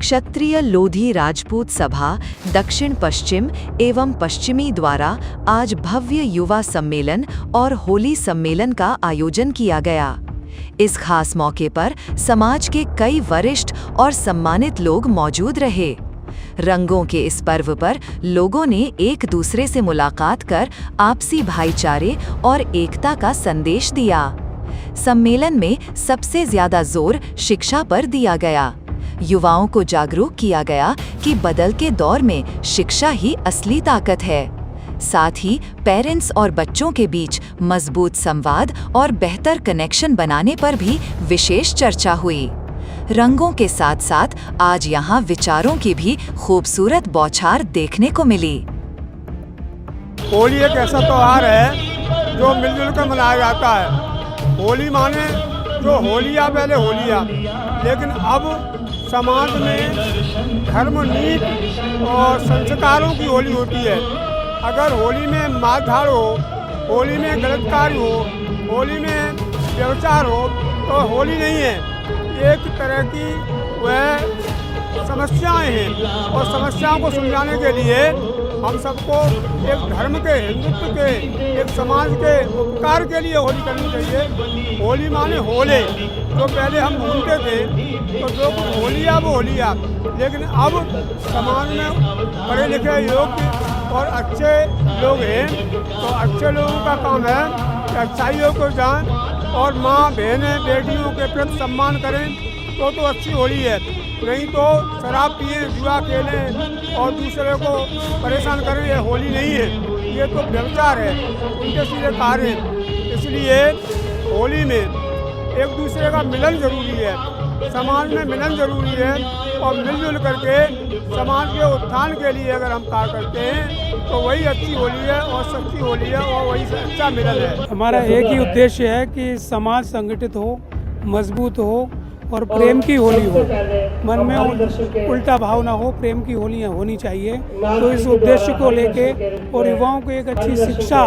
क्षत्रिय लोधी राजपूत सभा दक्षिण पश्चिम एवं पश्चिमी द्वारा आज भव्य युवा सम्मेलन और होली सम्मेलन का आयोजन किया गया। इस खास मौके पर समाज के कई वरिष्ठ और सम्मानित लोग मौजूद रहे। रंगों के इस पर्व पर लोगों ने एक दूसरे से मुलाकात कर आपसी भाईचारे और एकता का संदेश दिया। सम्मेलन में सबसे ज्यादा जोर शिक्षा पर दिया गया। युवाओं को जागरूक किया गया कि बदलते दौर में शिक्षा ही असली ताकत है। साथ ही पेरेंट्स और बच्चों के बीच मजबूत संवाद और बेहतर कनेक्शन बनाने पर भी विशेष चर्चा हुई। रंगों के साथ साथ आज यहाँ विचारों की भी खूबसूरत बौछार देखने को मिली। होली एक ऐसा त्योहार है जो मिलजुल कर मनाया जाता है। होली माने जो होलिया पहले होलिया, लेकिन अब समाज में धर्म नीति और संस्कारों की होली होती है। अगर होली में मारधाड़ हो, होली में गलत कार्य हो, होली में व्यभिचार हो तो होली नहीं है। एक तरह की वह समस्याएं हैं और समस्याओं को सुलझाने के लिए हम सबको एक धर्म के, हिंदुत्व के, एक समाज के उपकार के लिए होली करनी चाहिए। होली माने होले, जो पहले हम भूलते थे तो जो होलिया वो होलिया, लेकिन अब समाज में पढ़े लिखे योग्य और अच्छे लोग हैं तो अच्छे लोगों का काम है कि अच्छाइयों को जान और माँ बहनें बेटियों के प्रति सम्मान करें तो अच्छी होली है। नहीं तो शराब पिए, जुआ खेलें और दूसरे को परेशान करें, ये होली नहीं है, ये तो व्यभिचार है, उनके सीधे कार्य है। इसलिए होली में एक दूसरे का मिलन जरूरी है, समाज में मिलन जरूरी है और मिलजुल करके समाज के उत्थान के लिए अगर हम कार्य करते हैं तो वही अच्छी होली है और सच्ची होली है और वही से अच्छा मिलन है। हमारा एक ही उद्देश्य है कि समाज संगठित हो, मजबूत हो और प्रेम की होली हो। मन में उल्टा भाव ना हो, प्रेम की होलियाँ होनी चाहिए। तो इस उद्देश्य को लेके और युवाओं को एक अच्छी शिक्षा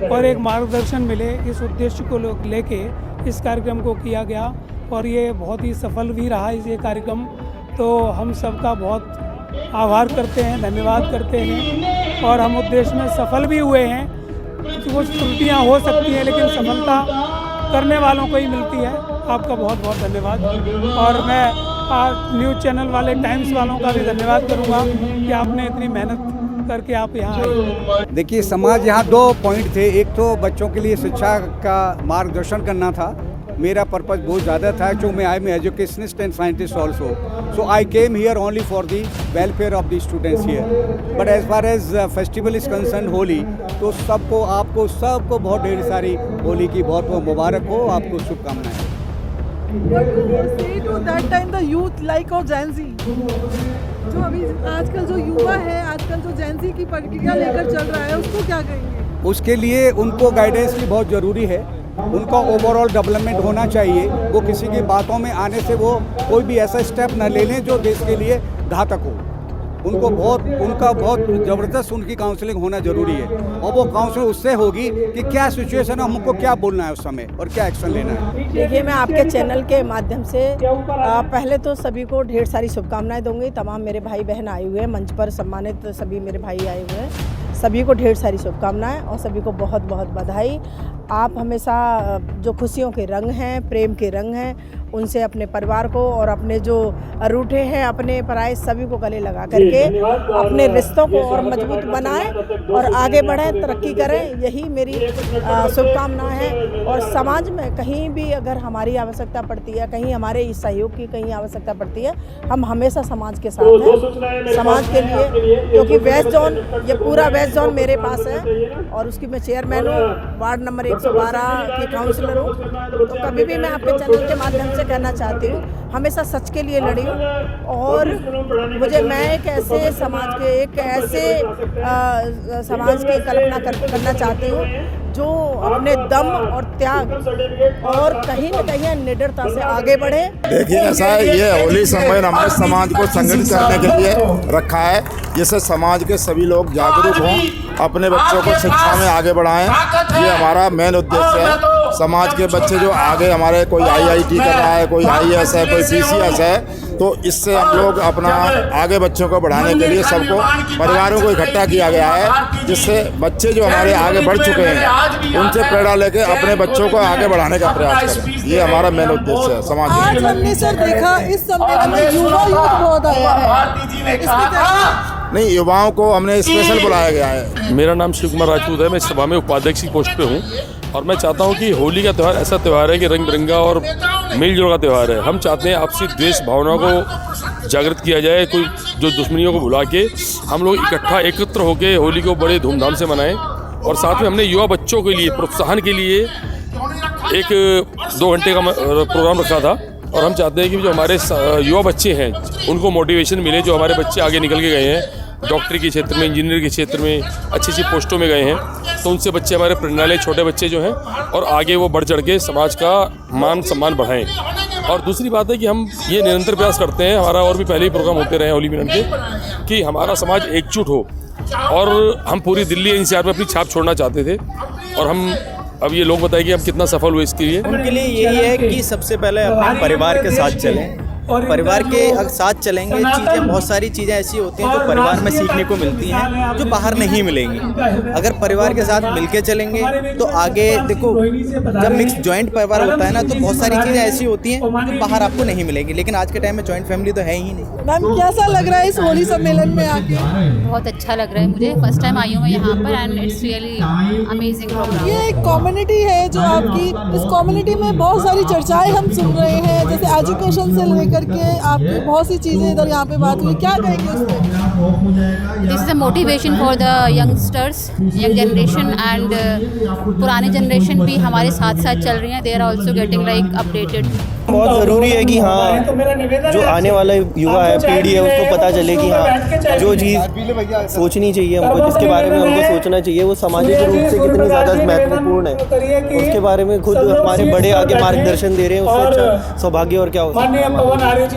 और एक मार्गदर्शन मिले, इस उद्देश्य को लेके इस कार्यक्रम को किया गया और ये बहुत ही सफल भी रहा ये कार्यक्रम। तो हम सबका बहुत आभार करते हैं, धन्यवाद करते हैं और हम उद्देश्य में सफल भी हुए हैं। कुछ त्रुटियाँ हो सकती हैं लेकिन सफलता करने वालों को ही मिलती है। आपका बहुत बहुत धन्यवाद और मैं न्यूज़ चैनल वाले, टाइम्स वालों का भी धन्यवाद करूंगा कि आपने इतनी मेहनत करके आप यहाँ आए। देखिए, समाज यहाँ दो पॉइंट थे। एक तो बच्चों के लिए शिक्षा का मार्गदर्शन करना था, मेरा पर्पस बहुत ज़्यादा था क्योंकि I am educationist and scientist also, so I came here only for the welfare of the students here. But as far as festival is concern Holi, तो सबको आपको सबको बहुत ढेर सारी होली की बहुत बहुत मुबारक हो, आपको शुभकामनाएं। What do you say to that time the youth like of Gen Z? जो अभी आजकल जो युवा है, आजकल जो Gen Z की प्रक्रिया लेकर चल रहा है, उसको क्या कहेंगे? उसके लिए उनको गाइडेंस की बहुत ज़रूरी है। उनका ओवरऑल डेवलपमेंट होना चाहिए। वो किसी की बातों में आने से वो कोई भी ऐसा स्टेप न ले लें जो देश के लिए घातक हो। उनका बहुत ज़बरदस्त उनकी काउंसलिंग होना ज़रूरी है और वो काउंसलिंग उससे होगी कि क्या सिचुएशन है, हमको क्या बोलना है उस समय और क्या एक्शन लेना है। देखिए, मैं आपके चैनल के माध्यम से पहले तो सभी को ढेर सारी शुभकामनाएं दूंगी। तमाम मेरे भाई बहन आए हुए हैं, मंच पर सम्मानित सभी मेरे भाई आए हुए हैं, सभी को ढेर सारी शुभकामनाएं और सभी को बहुत बहुत बधाई। आप हमेशा जो खुशियों के रंग हैं, प्रेम के रंग हैं, उनसे अपने परिवार को और अपने जो रूठे हैं अपने पराये सभी को गले लगा करके अपने रिश्तों को और मजबूत बनाएं और आगे बढ़ें, तरक्की करें, यही मेरी शुभकामनाएं हैं। और समाज में कहीं भी अगर हमारी आवश्यकता पड़ती है, कहीं हमारे इस सहयोग की कहीं आवश्यकता पड़ती है, हम हमेशा समाज के साथ हैं, समाज के लिए। क्योंकि वेस्ट जोन, ये पूरा वेस्ट जोन मेरे पास है और उसकी मैं चेयरमैन हूँ, वार्ड नंबर 112 की काउंसलर हूँ। तो कभी भी मैं आपके चैनल के माध्यम से कहना चाहती हूँ, हमेशा सच के लिए लड़ी हूँ और मैं एक ऐसे समाज के, एक ऐसे समाज की कल्पना करना चाहती हूँ जो अपने दम और त्याग और कहीं न कहीं निडरता से आगे बढ़े। देखिए, ऐसा है, ये होली सम्मेलन हमारे समाज को संगठित करने के लिए रखा है, जिससे समाज के सभी लोग जागरूक हों, अपने बच्चों को शिक्षा में आगे बढ़ाएं। ये हमारा मेन उद्देश्य है। समाज के बच्चे जो आगे हमारे कोई IIT कर रहा है, कोई IAS है, कोई PCS है, तो इससे हम लोग अपना आगे बच्चों को बढ़ाने के लिए सबको परिवारों को इकट्ठा किया गया है, जिससे बच्चे जो हमारे आगे बढ़ चुके हैं उनसे प्रेरणा लेके अपने बच्चों को आगे बढ़ाने का प्रयास करें। ये हमारा मेन उद्देश्य है समाज आज में। हमने सर देखा इस सम्मेलन में युवा यूथ बहुत आया है, इसकी तरफ नहीं, युवाओं को हमने स्पेशल बुलाया गया है। मेरा नाम शिव कुमार राजपूत है। मैं इस सभा में उपाध्यक्ष की पोस्ट पे हूँ और मैं चाहता हूँ कि होली का त्यौहार ऐसा त्यौहार है कि रंग बिरंगा और मिलजुल का त्यौहार है। हम चाहते हैं आपसी द्वेष भावना को जागृत किया जाए, कोई जो दुश्मनियों को भुला के हम लोग इकट्ठा एकत्र होकर होली को बड़े धूमधाम से मनाएं। और साथ में हमने युवा बच्चों के लिए प्रोत्साहन के लिए एक 2 घंटे का प्रोग्राम रखा था और हम चाहते हैं कि जो हमारे युवा बच्चे हैं उनको मोटिवेशन मिले। जो हमारे बच्चे आगे निकल के गए हैं, डॉक्टरी के क्षेत्र में, इंजीनियर के क्षेत्र में अच्छी अच्छी पोस्टों में गए हैं, तो उनसे बच्चे हमारे प्रेरणा लें, छोटे बच्चे जो हैं, और आगे वो बढ़ चढ़ के समाज का मान सम्मान बढ़ाएं। और दूसरी बात है कि हम ये निरंतर प्रयास करते हैं, हमारा और भी पहले ही प्रोग्राम होते रहे होली मिलन के, कि हमारा समाज एकजुट हो। और हम पूरी दिल्ली NCR में अपनी छाप छोड़ना चाहते थे और हम अब ये लोग बताएं कि हम कितना सफल हुए इसके लिए। उनके लिए यही है कि सबसे पहले अपने परिवार के साथ चलें। परिवार के साथ चलेंगे, चीज़ें बहुत सारी चीज़ें ऐसी होती हैं जो परिवार में सीखने को मिलती हैं जो बाहर नहीं मिलेंगी। अगर परिवार के साथ मिलके चलेंगे तो आगे देखो, जब मिक्स जॉइंट परिवार होता है ना, तो बहुत सारी चीज़ें ऐसी होती हैं जो बाहर आपको नहीं मिलेगी। लेकिन आज के टाइम में जॉइंट फैमिली तो है ही नहीं। मैम कैसा लग रहा है इस होली सम्मेलन में आके? बहुत अच्छा लग रहा है मुझे। फर्स्ट टाइम आई हूँ मैं यहाँ पर and it's really amazing programme. ये एक कम्युनिटी है जो आपकी, इस कम्युनिटी में बहुत सारी चर्चाएं हम सुन रहे हैं, जैसे एजुकेशन से लेकर के आपकी बहुत सी चीज़ें इधर यहाँ पे बात हुई, क्या कहेंगे उस पर? This is a motivation for the youngsters, young generation and पुराने जनरेशन भी हमारे साथ साथ चल रही हैं। They are also getting like updated. बहुत ज़रूरी है कि हाँ, जो आने वाला युवा है, पीढ़ी है, उसको पता चले कि हाँ, जो चीज़ सोचनी चाहिए हमको, जिसके बारे में हमको सोचना चाहिए, वो सामाजिक रूप से कितनी ज़्यादा महत्वपूर्ण है, उसके बारे में खुद हमारे बड़े आगे मार्गदर्शन दे रहे हैं। उससे अच्छा सौभाग्य और क्या हो सकता है।